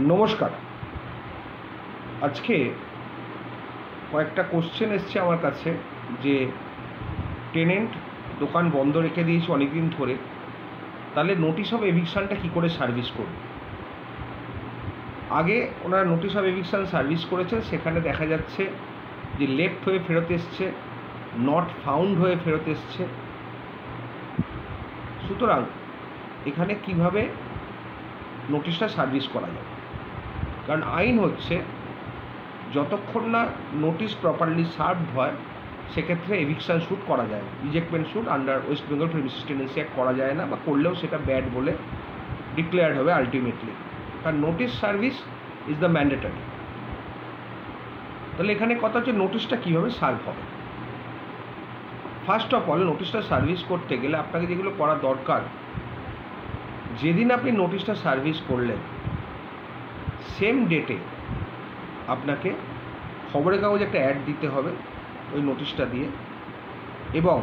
নমস্কার। আজকে কয়েকটা কোশ্চেন এসছে আমার কাছে যে টেনেন্ট দোকান বন্ধ রেখে দিয়েছে অনেকদিন ধরে, তাহলে নোটিশ অফ এভিকশনটা কী করে সার্ভিস করবে। আগে ওনারা নোটিশ অফ এভিকশন সার্ভিস করেছেন, সেখানে দেখা যাচ্ছে যে লেফট হয়ে ফেরত এসছে, নট ফাউন্ড হয়ে ফেরত এসছে। সুতরাং এখানে কিভাবে নোটিশটা সার্ভিস করা যাবে, কারণ আইন হচ্ছে যতক্ষণ না নোটিশ প্রপারলি সার্ভড হয় সেক্ষেত্রে এভিকশন শ্যুট করা যায় না, ejectment suit under West Bengal premises tenancy act করা যায় না, বা করলেও সেটা ব্যাড বলে ডিক্লেয়ার্ড হবে আলটিমেটলি, কারণ notice service is the mandatory. তাহলে এখানে কথা হচ্ছে নোটিশটা কীভাবে সার্ভ হবে। ফার্স্ট অফ অল, নোটিশটা সার্ভিস করতে গেলে আপনাকে যেগুলো করা দরকার, যেদিন আপনি নোটিশটা সার্ভিস করলেন সেম ডেটে আপনাকে খবরের কাগজে একটা অ্যাড দিতে হবে ওই নোটিশটা দিয়ে, এবং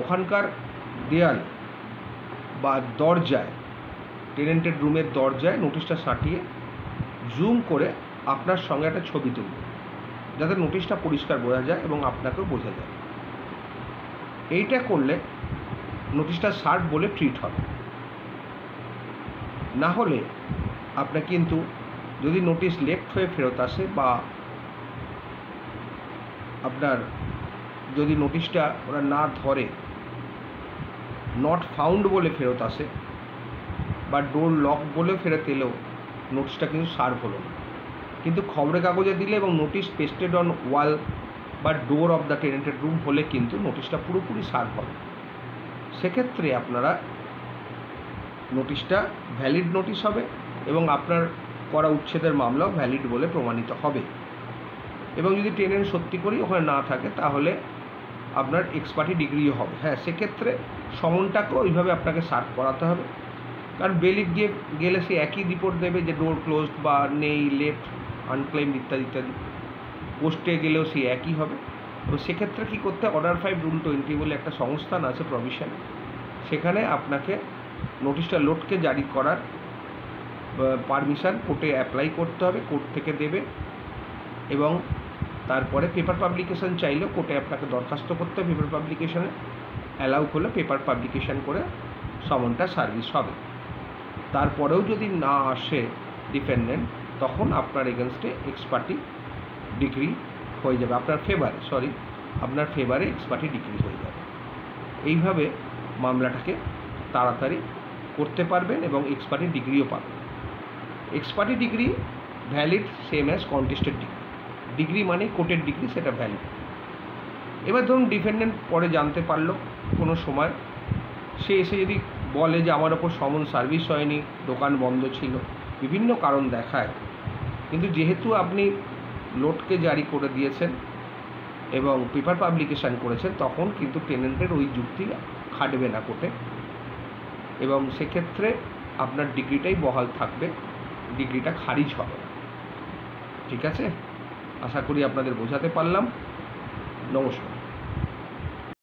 ওখানকার দেয়াল বা দরজায়, টেনেন্টেড রুমের দরজায় নোটিশটা সাঁটিয়ে জুম করে আপনার সঙ্গে একটা ছবি তুলবে, যাতে নোটিশটা পরিষ্কার বোঝা যায় এবং আপনাকেও বোঝা যায়। এইটা করলে নোটিশটা সার্ভ বলে ট্রিট হবে। না হলে আপনার কিন্তু যদি নোটিশ লেফট হয়ে ফেরত আসে, বা আপনার যদি নোটিশটা ওরা না ধরে নট ফাউন্ড বলে ফেরত আসে, বা ডোর লক বলে ফেরত এলেও নোটিশটা কিন্তু সার্ভ হলো না। কিন্তু খবরের কাগজে দিলে এবং নোটিশ পেস্টেড অন ওয়াল বা ডোর অফ দ্য টেনেন্টেড রুম হলে কিন্তু নোটিশটা পুরোপুরি সার্ভ হবে। সেক্ষেত্রে আপনারা নোটিশটা ভ্যালিড নোটিশ হবে এবং আপনার করা উচ্ছেদের মামলাও ভ্যালিড বলে প্রমাণিত হবে। এবং যদি টেনেন্ট সত্যি করেই ওখানে না থাকে তাহলে আপনার এক্সপার্টি ডিগ্রিও হবে। হ্যাঁ, সেক্ষেত্রে সমনটাকেও ওইভাবে আপনাকে সার্ভ করাতে হবে, কারণ বেলিফ দিয়ে গেলে সে একই রিপোর্ট দেবে যে ডোর ক্লোজড বা নেই, লেফট, আনক্লেমড ইত্যাদি ইত্যাদি। পোস্টে গেলেও সে একই হবে। তো সেক্ষেত্রে কী করতে হবে, অর্ডার 5 রুল 20 বলে একটা সংস্থান আছে প্রভিশন, সেখানে আপনাকে নোটিশটা লোডকে জারি করার পারমিশন কোর্টে অ্যাপ্লাই করতে হবে, কোর্ট থেকে দেবে, এবং তারপরে পেপার পাবলিকেশন চাইলেও কোর্টে আপনাকে দরখাস্ত করতে হবে, পেপার পাবলিকেশনে অ্যালাউ করলে পেপার পাবলিকেশন করে সমনটা সার্ভিস হবে। তারপরেও যদি না আসে ডিফেন্ডেন্ট, তখন আপনার এগেনস্টে এক্সপার্টি ডিগ্রি হয়ে যাবে, আপনার ফেভারে এক্সপার্টি ডিগ্রি হয়ে যাবে। এইভাবে মামলাটাকে তাড়াতাড়ি করতে পারবেন এবং এক্সপার্টি ডিগ্রিও পাবেন। Ex parte degree valid same as contested degree. Degree মানে কোর্টের ডিগ্রি, সেটা ভ্যালিড। এবার ধরুন ডিফেন্ডেন্ট পরে জানতে পারলো কোনো সময়, সে এসে যদি বলে যে আমার ওপর সমন সার্ভিস হয়নি, দোকান বন্ধ ছিল, বিভিন্ন কারণ দেখায়, কিন্তু যেহেতু আপনি লোডকে জারি করে দিয়েছেন এবং পেপার পাবলিকেশান করেছেন, তখন কিন্তু টেনেন্টের ওই যুক্তি খাটবে না কোর্টে, এবং সেক্ষেত্রে আপনার ডিগ্রিটাই বহাল থাকবে, ডিগ্রিটা খারিজ হবে না। ঠিক আছে, আশা করি আপনাদের বোঝাতে পারলাম। নমস্কার।